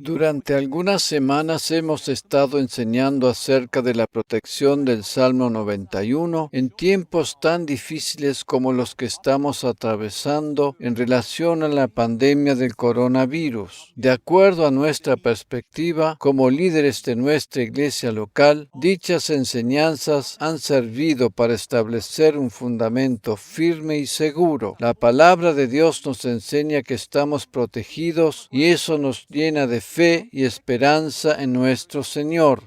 Durante algunas semanas hemos estado enseñando acerca de la protección del Salmo 91 en tiempos tan difíciles como los que estamos atravesando en relación a la pandemia del coronavirus. De acuerdo a nuestra perspectiva, como líderes de nuestra iglesia local, dichas enseñanzas han servido para establecer un fundamento firme y seguro. La palabra de Dios nos enseña que estamos protegidos y eso nos llena de fe y esperanza en nuestro Señor.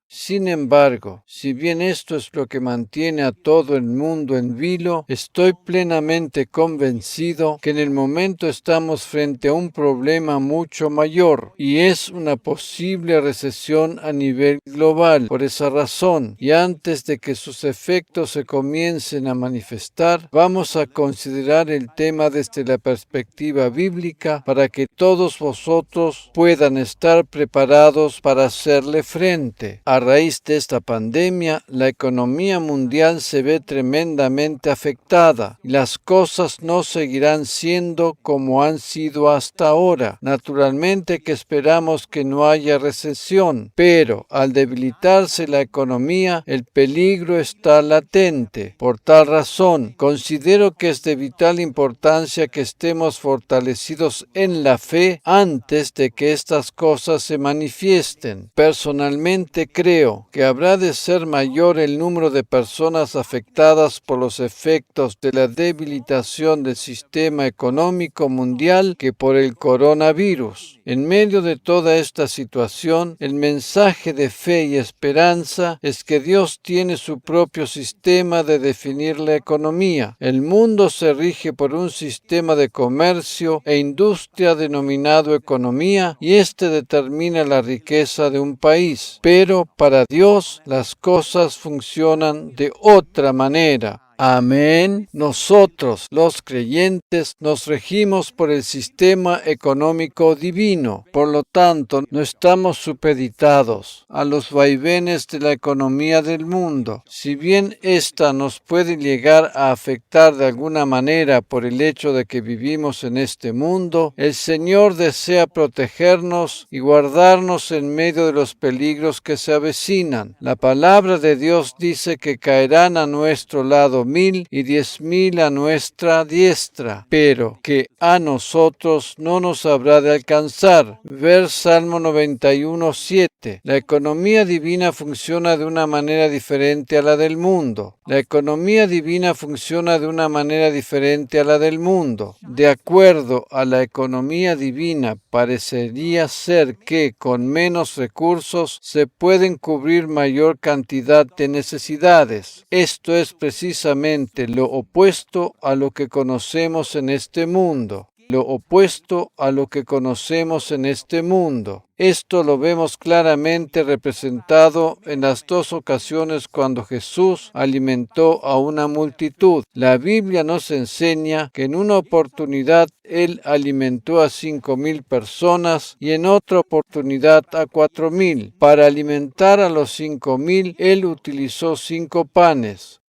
Sin embargo, si bien esto es lo que mantiene a todo el mundo en vilo, estoy plenamente convencido que en el momento estamos frente a un problema mucho mayor, y es una posible recesión a nivel global. Por esa razón, y antes de que sus efectos se comiencen a manifestar, vamos a considerar el tema desde la perspectiva bíblica para que todos vosotros puedan estar preparados para hacerle frente. A raíz de esta pandemia, la economía mundial se ve tremendamente afectada y las cosas no seguirán siendo como han sido hasta ahora. Naturalmente que esperamos que no haya recesión, pero al debilitarse la economía, el peligro está latente. Por tal razón, considero que es de vital importancia que estemos fortalecidos en la fe antes de que estas cosas se manifiesten. Personalmente creo que habrá de ser mayor el número de personas afectadas por los efectos de la debilitación del sistema económico mundial que por el coronavirus. En medio de toda esta situación, el mensaje de fe y esperanza es que Dios tiene su propio sistema de definir la economía. El mundo se rige por un sistema de comercio e industria denominado economía, y este determina la riqueza de un país. Pero para Dios las cosas funcionan de otra manera. Amén. Nosotros, los creyentes, nos regimos por el sistema económico divino. Por lo tanto, no estamos supeditados a los vaivenes de la economía del mundo. Si bien ésta nos puede llegar a afectar de alguna manera por el hecho de que vivimos en este mundo, el Señor desea protegernos y guardarnos en medio de los peligros que se avecinan. La palabra de Dios dice que caerán a nuestro lado 1000 y 10.000 a nuestra diestra, pero que a nosotros no nos habrá de alcanzar. Ver Salmo 91:7. La economía divina funciona de una manera diferente a la del mundo. La economía divina funciona de una manera diferente a la del mundo. De acuerdo a la economía divina, parecería ser que con menos recursos se pueden cubrir mayor cantidad de necesidades. Esto es precisamente lo opuesto a lo que conocemos en este mundo. Esto lo vemos claramente representado en las dos ocasiones cuando Jesús alimentó a una multitud. La Biblia nos enseña que en una oportunidad Él alimentó a 5.000 personas y en otra oportunidad a 4.000. Para alimentar a los 5.000, Él utilizó 5 panes.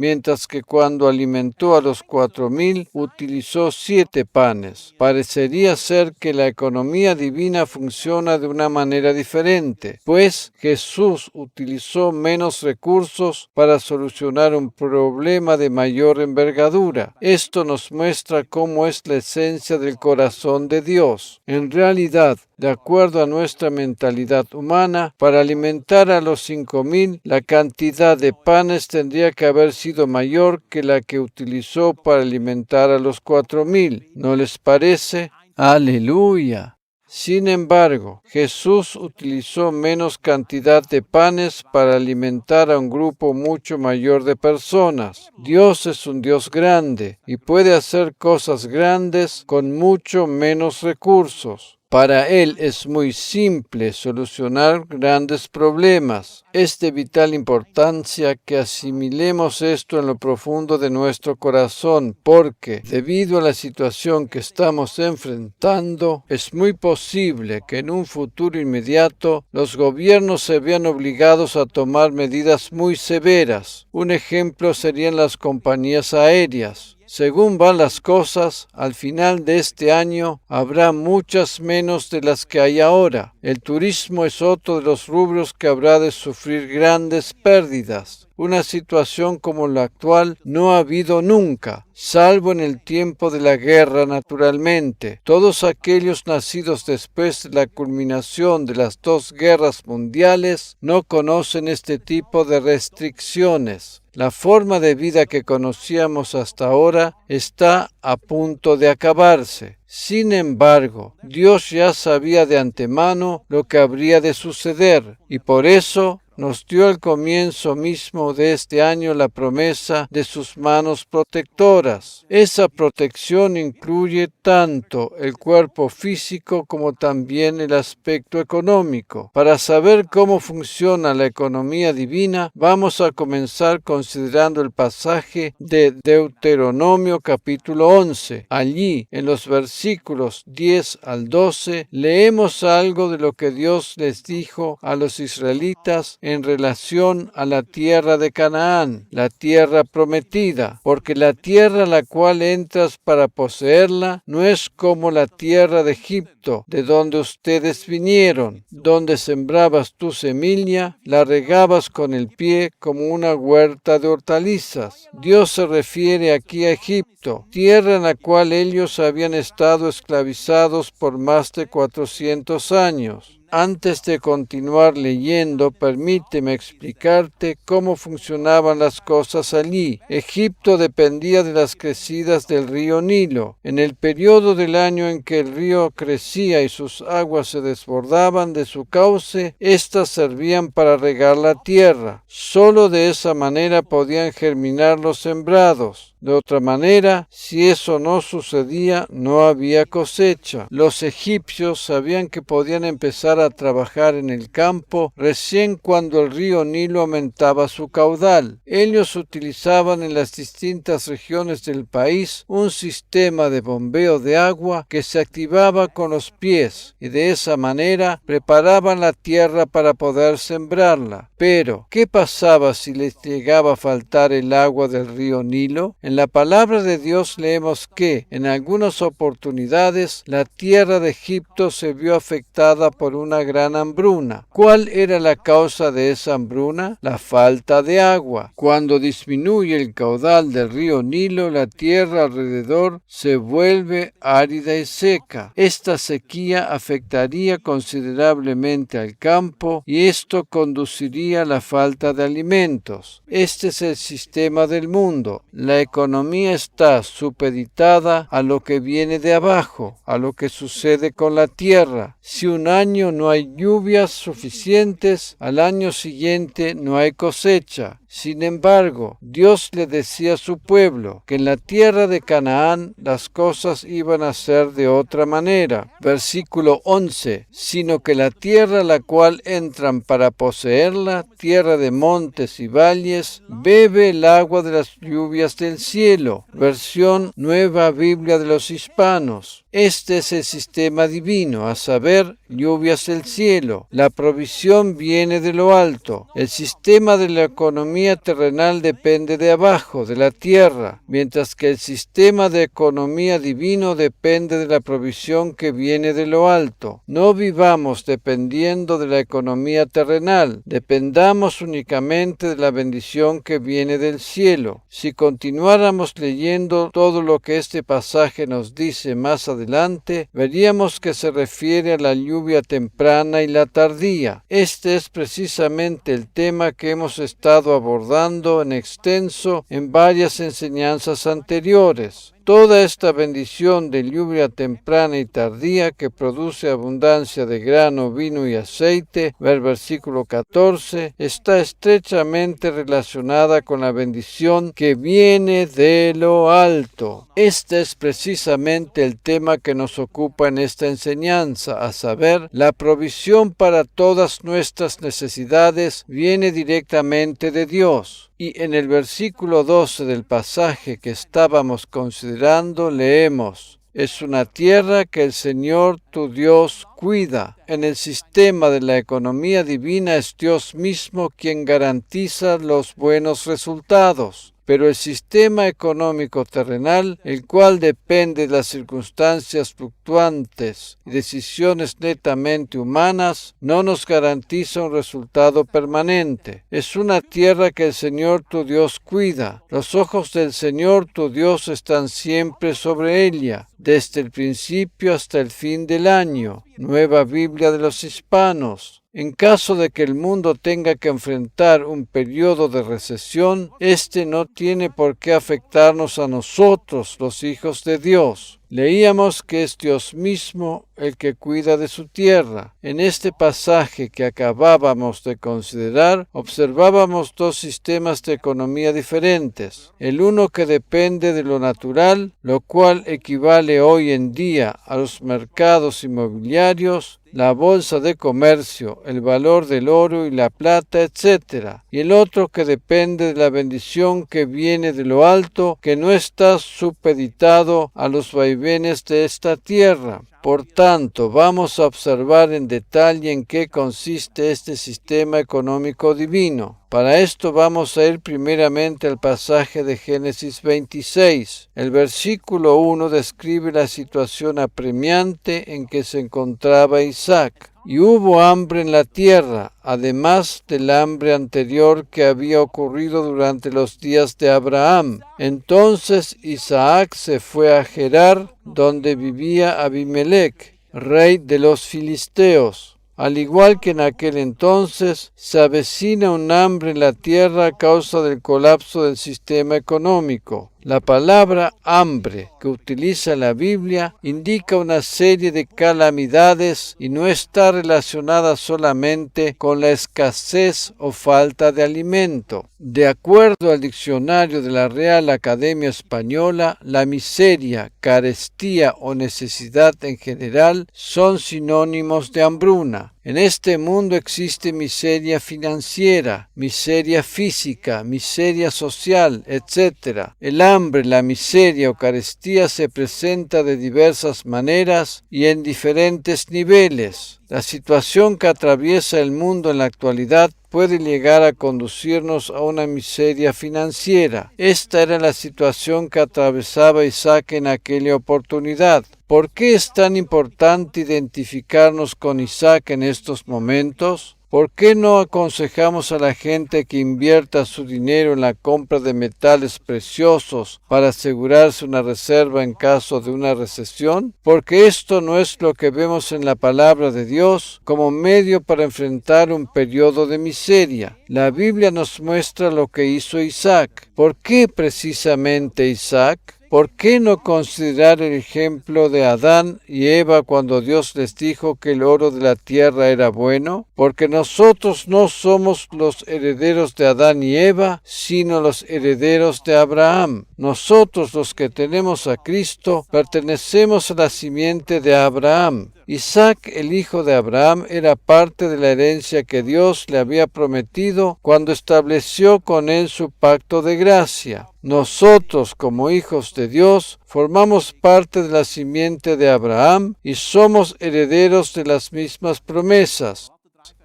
Mientras que cuando alimentó a los 4.000 utilizó 7 panes. Parecería ser que la economía divina funciona de una manera diferente, pues Jesús utilizó menos recursos para solucionar un problema de mayor envergadura. Esto nos muestra cómo es la esencia del corazón de Dios. En realidad, de acuerdo a nuestra mentalidad humana, para alimentar a los 5.000, la cantidad de panes tendría que haber sido mayor que la que utilizó para alimentar a los 4.000. ¿No les parece? ¡Aleluya! Sin embargo, Jesús utilizó menos cantidad de panes para alimentar a un grupo mucho mayor de personas. Dios es un Dios grande y puede hacer cosas grandes con mucho menos recursos. Para Él es muy simple solucionar grandes problemas. Es de vital importancia que asimilemos esto en lo profundo de nuestro corazón, porque, debido a la situación que estamos enfrentando, es muy posible que en un futuro inmediato los gobiernos se vean obligados a tomar medidas muy severas. Un ejemplo serían las compañías aéreas. Según van las cosas, al final de este año habrá muchas menos de las que hay ahora. El turismo es otro de los rubros que habrá de sufrir grandes pérdidas. Una situación como la actual no ha habido nunca, salvo en el tiempo de la guerra naturalmente. Todos aquellos nacidos después de la culminación de las dos guerras mundiales no conocen este tipo de restricciones. La forma de vida que conocíamos hasta ahora está a punto de acabarse. Sin embargo, Dios ya sabía de antemano lo que habría de suceder y por eso nos dio al comienzo mismo de este año la promesa de sus manos protectoras. Esa protección incluye tanto el cuerpo físico como también el aspecto económico. Para saber cómo funciona la economía divina, vamos a comenzar considerando el pasaje de Deuteronomio capítulo 11. Allí, en los versículos 10 al 12, leemos algo de lo que Dios les dijo a los israelitas en relación a la tierra de Canaán, la tierra prometida, porque la tierra a la cual entras para poseerla no es como la tierra de Egipto, de donde ustedes vinieron, donde sembrabas tu semilla, la regabas con el pie como una huerta de hortalizas. Dios se refiere aquí a Egipto, tierra en la cual ellos habían estado esclavizados por más de 400 años. Antes de continuar leyendo, permíteme explicarte cómo funcionaban las cosas allí. Egipto dependía de las crecidas del río Nilo. En el periodo del año en que el río crecía y sus aguas se desbordaban de su cauce, éstas servían para regar la tierra. Solo de esa manera podían germinar los sembrados. De otra manera, si eso no sucedía, no había cosecha. Los egipcios sabían que podían empezar a trabajar en el campo recién cuando el río Nilo aumentaba su caudal. Ellos utilizaban en las distintas regiones del país un sistema de bombeo de agua que se activaba con los pies y de esa manera preparaban la tierra para poder sembrarla. Pero, ¿qué pasaba si les llegaba a faltar el agua del río Nilo? En la palabra de Dios leemos que, en algunas oportunidades, la tierra de Egipto se vio afectada por una gran hambruna. ¿Cuál era la causa de esa hambruna? La falta de agua. Cuando disminuye el caudal del río Nilo, la tierra alrededor se vuelve árida y seca. Esta sequía afectaría considerablemente al campo y esto conduciría a la falta de alimentos. Este es el sistema del mundo. La economía está supeditada a lo que viene de abajo, a lo que sucede con la tierra. Si un año no hay lluvias suficientes, al año siguiente no hay cosecha. Sin embargo, Dios le decía a su pueblo que en la tierra de Canaán las cosas iban a ser de otra manera. Versículo 11, sino que la tierra a la cual entran para poseerla, tierra de montes y valles, bebe el agua de las lluvias del cielo. Versión Nueva Biblia de los Hispanos. Este es el sistema divino, a saber, lluvias del cielo. La provisión viene de lo alto. El sistema de la economía terrenal depende de abajo, de la tierra, mientras que el sistema de economía divino depende de la provisión que viene de lo alto. No vivamos dependiendo de la economía terrenal, dependamos únicamente de la bendición que viene del cielo. Si continuáramos leyendo todo lo que este pasaje nos dice más adelante, veríamos que se refiere a la lluvia temprana y la tardía. Este es precisamente el tema que hemos estado abordando en extenso en varias enseñanzas anteriores. Toda esta bendición de lluvia temprana y tardía que produce abundancia de grano, vino y aceite, ver versículo 14, está estrechamente relacionada con la bendición que viene de lo alto. Este es precisamente el tema que nos ocupa en esta enseñanza, a saber, la provisión para todas nuestras necesidades viene directamente de Dios. Y en el versículo 12 del pasaje que estábamos considerando leemos: es una tierra que el Señor, tu tu Dios cuida. En el sistema de la economía divina es Dios mismo quien garantiza los buenos resultados. Pero el sistema económico terrenal, el cual depende de las circunstancias fluctuantes y decisiones netamente humanas, no nos garantiza un resultado permanente. Es una tierra que el Señor tu Dios cuida. Los ojos del Señor tu Dios están siempre sobre ella, desde el principio hasta el fin del año. Nueva Biblia de los Hispanos. En caso de que el mundo tenga que enfrentar un periodo de recesión, este no tiene por qué afectarnos a nosotros, los hijos de Dios. Leíamos que es Dios mismo el que cuida de su tierra. En este pasaje que acabábamos de considerar, observábamos dos sistemas de economía diferentes. El uno que depende de lo natural, lo cual equivale hoy en día a los mercados inmobiliarios, la bolsa de comercio, el valor del oro y la plata, etc. Y el otro que depende de la bendición que viene de lo alto, que no está supeditado a los vaivenes de esta tierra. Por tanto, vamos a observar en detalle en qué consiste este sistema económico divino. Para esto vamos a ir primeramente al pasaje de Génesis 26. El versículo 1 describe la situación apremiante en que se encontraba Isaac. Y hubo hambre en la tierra, además del hambre anterior que había ocurrido durante los días de Abraham. Entonces Isaac se fue a Gerar, donde vivía Abimelec, rey de los filisteos. Al igual que en aquel entonces, se avecina un hambre en la tierra a causa del colapso del sistema económico. La palabra hambre que utiliza la Biblia indica una serie de calamidades y no está relacionada solamente con la escasez o falta de alimento. De acuerdo al diccionario de la Real Academia Española, la miseria, carestía o necesidad en general son sinónimos de hambruna. En este mundo existe miseria financiera, miseria física, miseria social, etc. El hambre, la miseria o carestía se presenta de diversas maneras y en diferentes niveles. La situación que atraviesa el mundo en la actualidad puede llegar a conducirnos a una miseria financiera. Esta era la situación que atravesaba Isaac en aquella oportunidad. ¿Por qué es tan importante identificarnos con Isaac en estos momentos? ¿Por qué no aconsejamos a la gente que invierta su dinero en la compra de metales preciosos para asegurarse una reserva en caso de una recesión? Porque esto no es lo que vemos en la palabra de Dios como medio para enfrentar un periodo de miseria. La Biblia nos muestra lo que hizo Isaac. ¿Por qué precisamente Isaac? ¿Por qué no considerar el ejemplo de Adán y Eva cuando Dios les dijo que el oro de la tierra era bueno? Porque nosotros no somos los herederos de Adán y Eva, sino los herederos de Abraham. Nosotros, los que tenemos a Cristo, pertenecemos a la simiente de Abraham. Isaac, el hijo de Abraham, era parte de la herencia que Dios le había prometido cuando estableció con él su pacto de gracia. Nosotros, como hijos de Dios, formamos parte de la simiente de Abraham y somos herederos de las mismas promesas.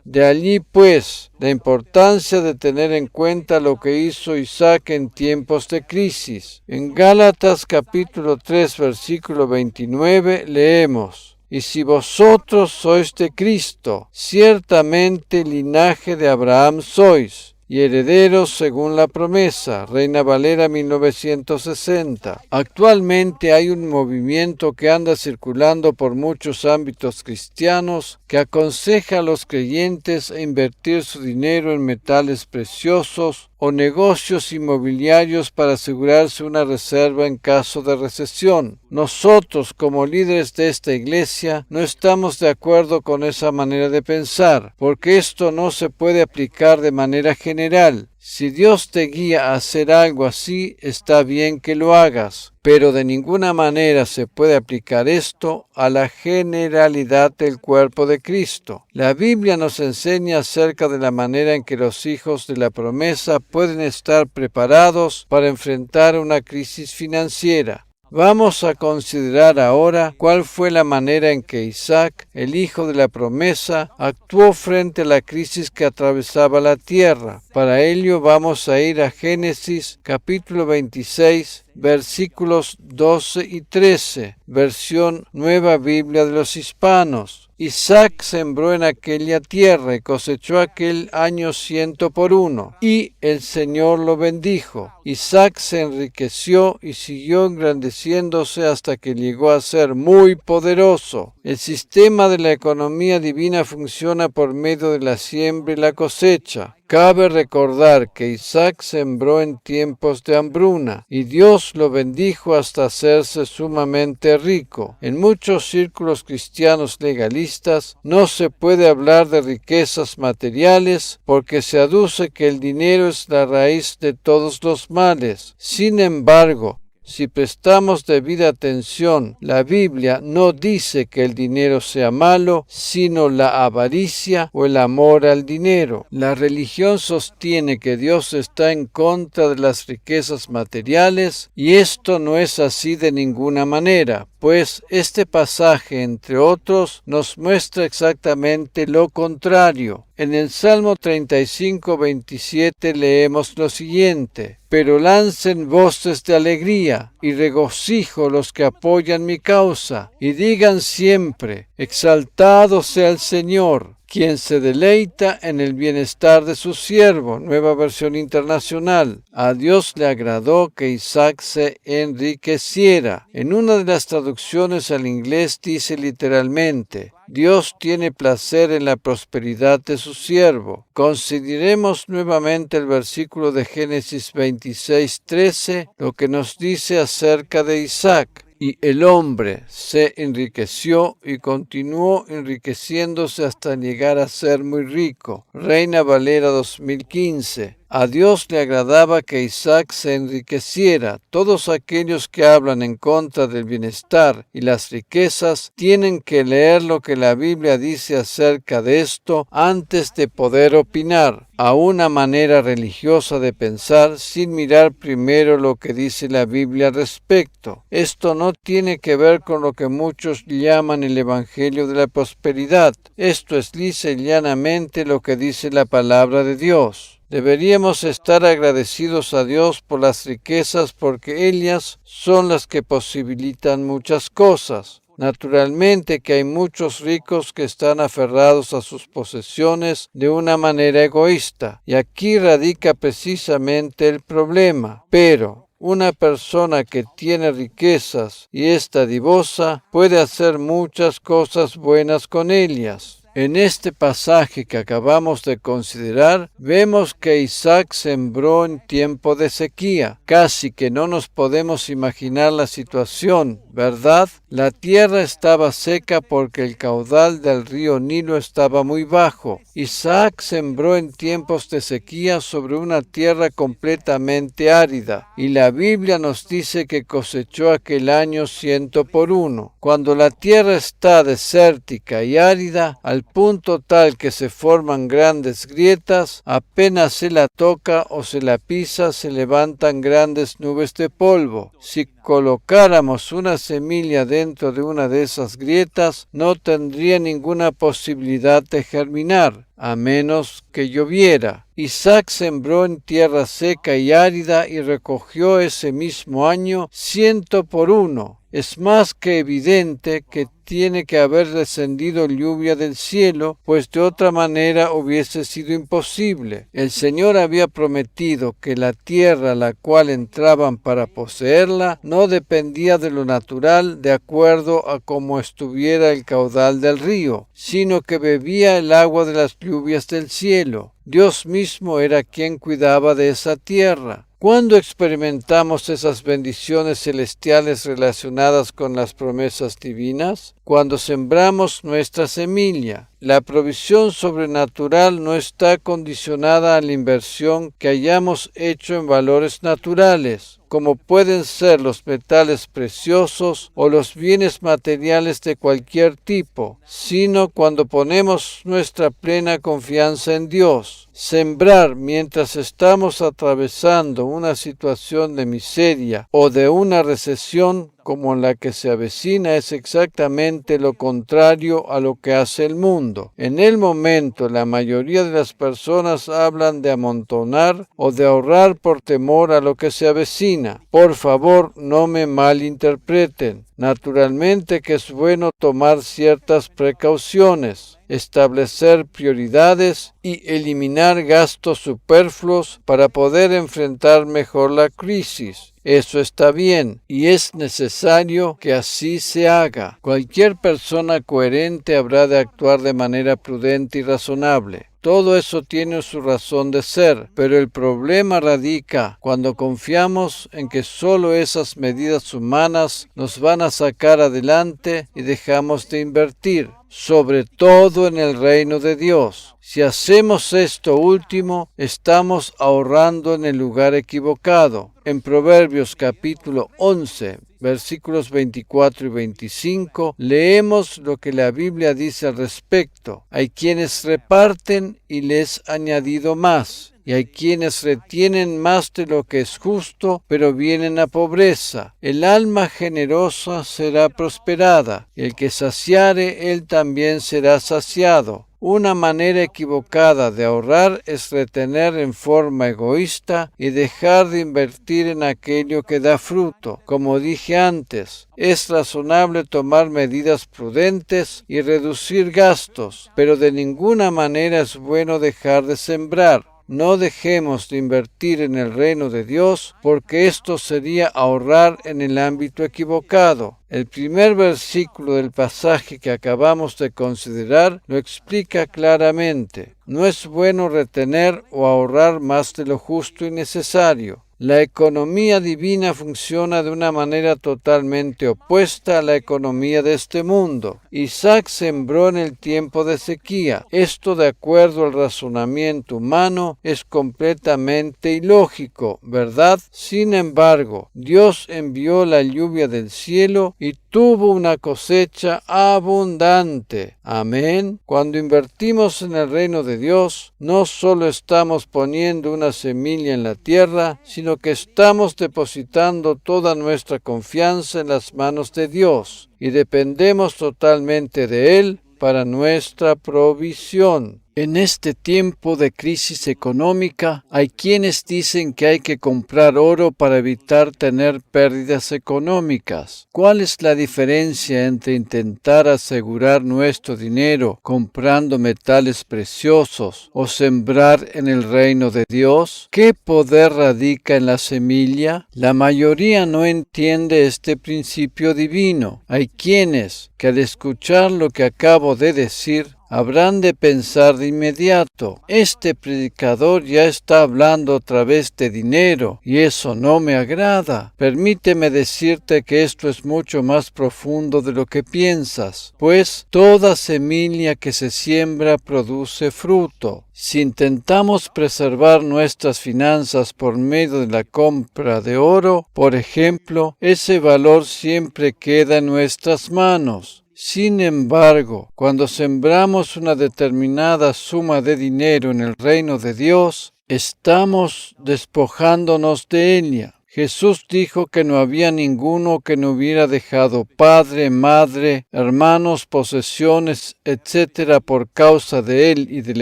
De allí, pues, la importancia de tener en cuenta lo que hizo Isaac en tiempos de crisis. En Gálatas capítulo 3, versículo 29, leemos: Y si vosotros sois de Cristo, ciertamente linaje de Abraham sois, y herederos según la promesa. Reina Valera 1960. Actualmente hay un movimiento que anda circulando por muchos ámbitos cristianos que aconseja a los creyentes a invertir su dinero en metales preciosos o negocios inmobiliarios para asegurarse una reserva en caso de recesión. Nosotros, como líderes de esta iglesia, no estamos de acuerdo con esa manera de pensar, porque esto no se puede aplicar de manera general. Si Dios te guía a hacer algo así, está bien que lo hagas, pero de ninguna manera se puede aplicar esto a la generalidad del cuerpo de Cristo. La Biblia nos enseña acerca de la manera en que los hijos de la promesa pueden estar preparados para enfrentar una crisis financiera. Vamos a considerar ahora cuál fue la manera en que Isaac, el hijo de la promesa, actuó frente a la crisis que atravesaba la tierra. Para ello vamos a ir a Génesis capítulo 26, versículos 12 y 13, versión Nueva Biblia de los Hispanos. Isaac sembró en aquella tierra y cosechó aquel año 100 por 1, y el Señor lo bendijo. Isaac se enriqueció y siguió engrandeciéndose hasta que llegó a ser muy poderoso. El sistema de la economía divina funciona por medio de la siembra y la cosecha. Cabe recordar que Isaac sembró en tiempos de hambruna y Dios lo bendijo hasta hacerse sumamente rico. En muchos círculos cristianos legalistas no se puede hablar de riquezas materiales porque se aduce que el dinero es la raíz de todos los males. Sin embargo, si prestamos debida atención, la Biblia no dice que el dinero sea malo, sino la avaricia o el amor al dinero. La religión sostiene que Dios está en contra de las riquezas materiales, y esto no es así de ninguna manera, pues este pasaje, entre otros, nos muestra exactamente lo contrario. En el Salmo 35, 27 leemos lo siguiente: pero lancen voces de alegría y regocijo los que apoyan mi causa, y digan siempre: exaltado sea el Señor, quien se deleita en el bienestar de su siervo. Nueva Versión Internacional. A Dios le agradó que Isaac se enriqueciera. En una de las traducciones al inglés dice literalmente: Dios tiene placer en la prosperidad de su siervo. Consideremos nuevamente el versículo de Génesis 26:13, lo que nos dice acerca de Isaac. Y el hombre se enriqueció y continuó enriqueciéndose hasta llegar a ser muy rico. Reina Valera 2015. A Dios le agradaba que Isaac se enriqueciera. Todos aquellos que hablan en contra del bienestar y las riquezas tienen que leer lo que la Biblia dice acerca de esto antes de poder opinar. A una manera religiosa de pensar sin mirar primero lo que dice la Biblia al respecto. Esto no tiene que ver con lo que muchos llaman el Evangelio de la prosperidad. Esto es lisa y llanamente lo que dice la palabra de Dios. Deberíamos estar agradecidos a Dios por las riquezas porque ellas son las que posibilitan muchas cosas. Naturalmente que hay muchos ricos que están aferrados a sus posesiones de una manera egoísta, y aquí radica precisamente el problema. Pero una persona que tiene riquezas y es dadivosa puede hacer muchas cosas buenas con ellas. En este pasaje que acabamos de considerar, vemos que Isaac sembró en tiempo de sequía. Casi que no nos podemos imaginar la situación, ¿verdad? La tierra estaba seca porque el caudal del río Nilo estaba muy bajo. Isaac sembró en tiempos de sequía sobre una tierra completamente árida, y la Biblia nos dice que cosechó aquel año 100 por 1. Cuando la tierra está desértica y árida, al punto tal que se forman grandes grietas, apenas se la toca o se la pisa, se levantan grandes nubes de polvo. Si colocáramos una semilla dentro de una de esas grietas, no tendría ninguna posibilidad de germinar, a menos que lloviera. Isaac sembró en tierra seca y árida y recogió ese mismo año 100 por 1. Es más que evidente que tiene que haber descendido lluvia del cielo, pues de otra manera hubiese sido imposible. El Señor había prometido que la tierra a la cual entraban para poseerla no dependía de lo natural de acuerdo a cómo estuviera el caudal del río, sino que bebía el agua de las lluvias del cielo. Dios mismo era quien cuidaba de esa tierra. ¿Cuándo experimentamos esas bendiciones celestiales relacionadas con las promesas divinas? Cuando sembramos nuestra semilla. La provisión sobrenatural no está condicionada a la inversión que hayamos hecho en valores naturales, como pueden ser los metales preciosos o los bienes materiales de cualquier tipo, sino cuando ponemos nuestra plena confianza en Dios. Sembrar mientras estamos atravesando una situación de miseria o de una recesión como la que se avecina es exactamente lo contrario a lo que hace el mundo. En el momento, la mayoría de las personas hablan de amontonar o de ahorrar por temor a lo que se avecina. Por favor, no me malinterpreten. Naturalmente que es bueno tomar ciertas precauciones, establecer prioridades y eliminar gastos superfluos para poder enfrentar mejor la crisis. Eso está bien y es necesario que así se haga. Cualquier persona coherente habrá de actuar de manera prudente y razonable. Todo eso tiene su razón de ser, pero el problema radica cuando confiamos en que solo esas medidas humanas nos van a sacar adelante y dejamos de invertir, sobre todo en el reino de Dios. Si hacemos esto último, estamos ahorrando en el lugar equivocado. En Proverbios capítulo 11, versículos 24 y 25, leemos lo que la Biblia dice al respecto. Hay quienes reparten y les añadido más, y hay quienes retienen más de lo que es justo, pero vienen a pobreza. El alma generosa será prosperada, y el que saciare, él también será saciado. Una manera equivocada de ahorrar es retener en forma egoísta y dejar de invertir en aquello que da fruto. Como dije antes, es razonable tomar medidas prudentes y reducir gastos, pero de ninguna manera es bueno dejar de sembrar. No dejemos de invertir en el reino de Dios, porque esto sería ahorrar en el ámbito equivocado. El primer versículo del pasaje que acabamos de considerar lo explica claramente. No es bueno retener o ahorrar más de lo justo y necesario. La economía divina funciona de una manera totalmente opuesta a la economía de este mundo. Isaac sembró en el tiempo de sequía. Esto, de acuerdo al razonamiento humano, es completamente ilógico, ¿verdad? Sin embargo, Dios envió la lluvia del cielo y tuvo una cosecha abundante. Amén. Cuando invertimos en el reino de Dios, no solo estamos poniendo una semilla en la tierra, sino que estamos depositando toda nuestra confianza en las manos de Dios y dependemos totalmente de Él para nuestra provisión. En este tiempo de crisis económica, hay quienes dicen que hay que comprar oro para evitar tener pérdidas económicas. ¿Cuál es la diferencia entre intentar asegurar nuestro dinero comprando metales preciosos o sembrar en el reino de Dios? ¿Qué poder radica en la semilla? La mayoría no entiende este principio divino. Hay quienes que al escuchar lo que acabo de decir, habrán de pensar de inmediato, este predicador ya está hablando otra vez de dinero y eso no me agrada. Permíteme decirte que esto es mucho más profundo de lo que piensas, pues toda semilla que se siembra produce fruto. Si intentamos preservar nuestras finanzas por medio de la compra de oro, por ejemplo, ese valor siempre queda en nuestras manos. Sin embargo, cuando sembramos una determinada suma de dinero en el reino de Dios, estamos despojándonos de ella. Jesús dijo que no había ninguno que no hubiera dejado padre, madre, hermanos, posesiones, etc. por causa de él y del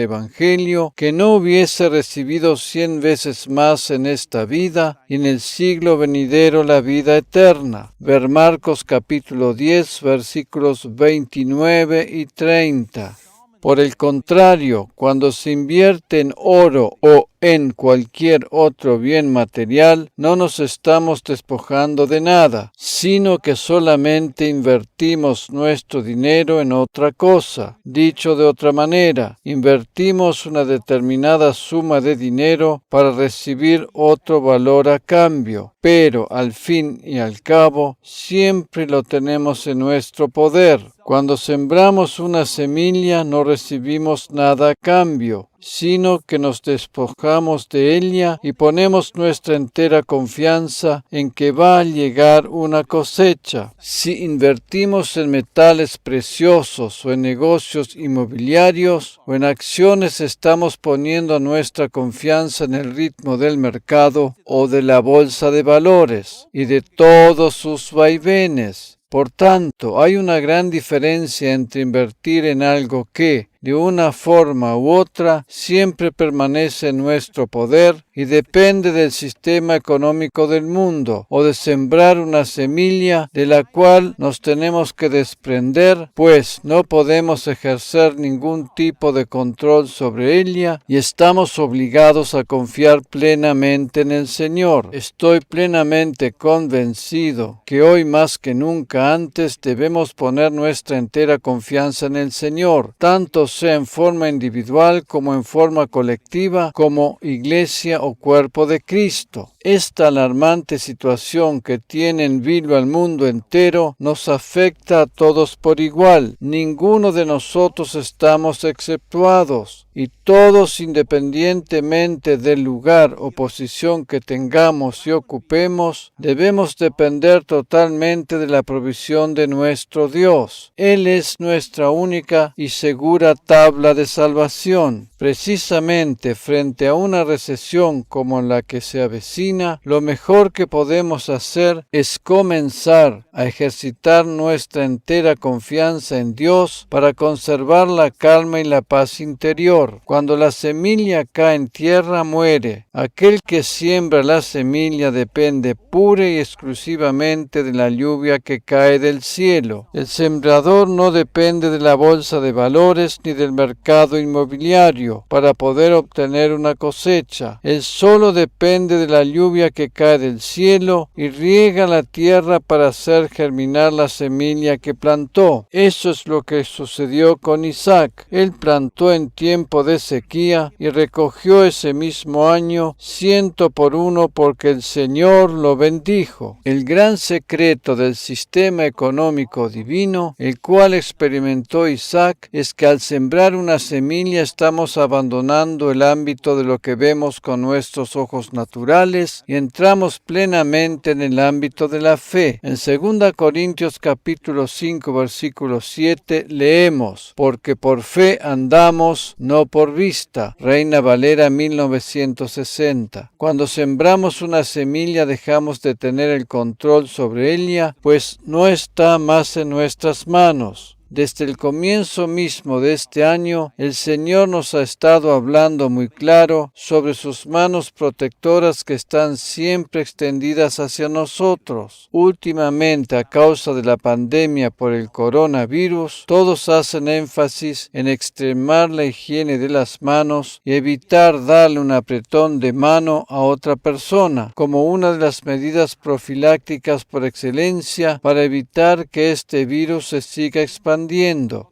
Evangelio, que no hubiese recibido 100 veces más en esta vida y en el siglo venidero la vida eterna. Ver Marcos capítulo 10, versículos 29 y 30. Por el contrario, cuando se invierte en oro o en cualquier otro bien material, no nos estamos despojando de nada, sino que solamente invertimos nuestro dinero en otra cosa. Dicho de otra manera, invertimos una determinada suma de dinero para recibir otro valor a cambio, pero al fin y al cabo, siempre lo tenemos en nuestro poder. Cuando sembramos una semilla no recibimos nada a cambio, sino que nos despojamos de ella y ponemos nuestra entera confianza en que va a llegar una cosecha. Si invertimos en metales preciosos o en negocios inmobiliarios o en acciones, estamos poniendo nuestra confianza en el ritmo del mercado o de la bolsa de valores y de todos sus vaivenes. Por tanto, hay una gran diferencia entre invertir en algo que, de una forma u otra, siempre permanece en nuestro poder y depende del sistema económico del mundo, o de sembrar una semilla de la cual nos tenemos que desprender, pues no podemos ejercer ningún tipo de control sobre ella y estamos obligados a confiar plenamente en el Señor. Estoy plenamente convencido que hoy más que nunca antes debemos poner nuestra entera confianza en el Señor, tanto sea en forma individual como en forma colectiva, como iglesia o cuerpo de Cristo. Esta alarmante situación que tiene en vilo al mundo entero nos afecta a todos por igual. Ninguno de nosotros estamos exceptuados, y todos, independientemente del lugar o posición que tengamos y ocupemos, debemos depender totalmente de la provisión de nuestro Dios. Él es nuestra única y segura tabla de salvación. Precisamente frente a una recesión como la que se avecina, lo mejor que podemos hacer es comenzar a ejercitar nuestra entera confianza en Dios para conservar la calma y la paz interior. Cuando la semilla cae en tierra, muere. Aquel que siembra la semilla depende pura y exclusivamente de la lluvia que cae del cielo. El sembrador no depende de la bolsa de valores ni del mercado inmobiliario para poder obtener una cosecha. Él solo depende de la lluvia que cae del cielo y riega la tierra para hacer germinar la semilla que plantó. Eso es lo que sucedió con Isaac. Él plantó en tiempo de sequía y recogió ese mismo año 100 por 1 porque el Señor lo bendijo. El gran secreto del sistema económico divino, el cual experimentó Isaac, es que al sembrar una semilla estamos abandonando el ámbito de lo que vemos con nuestros ojos naturales y entramos plenamente en el ámbito de la fe. En 2 Corintios capítulo 5 versículo 7 leemos: porque por fe andamos, no por vista. Reina Valera 1960. Cuando sembramos una semilla dejamos de tener el control sobre ella, pues no está más en nuestras manos. Desde el comienzo mismo de este año, el Señor nos ha estado hablando muy claro sobre sus manos protectoras que están siempre extendidas hacia nosotros. Últimamente, a causa de la pandemia por el coronavirus, todos hacen énfasis en extremar la higiene de las manos y evitar darle un apretón de mano a otra persona, como una de las medidas profilácticas por excelencia para evitar que este virus se siga expandiendo.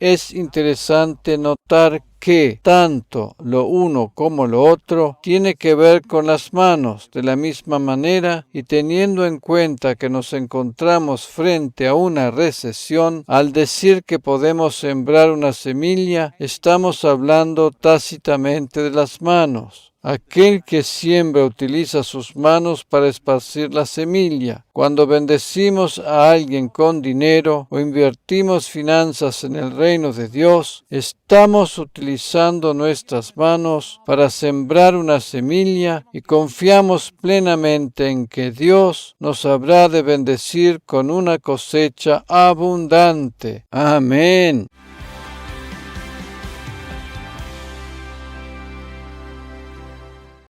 Es interesante notar que tanto lo uno como lo otro tiene que ver con las manos. De la misma manera, y teniendo en cuenta que nos encontramos frente a una recesión, al decir que podemos sembrar una semilla, estamos hablando tácitamente de las manos. Aquel que siembra utiliza sus manos para esparcir la semilla. Cuando bendecimos a alguien con dinero o invertimos finanzas en el reino de Dios, estamos utilizando nuestras manos para sembrar una semilla y confiamos plenamente en que Dios nos habrá de bendecir con una cosecha abundante. Amén.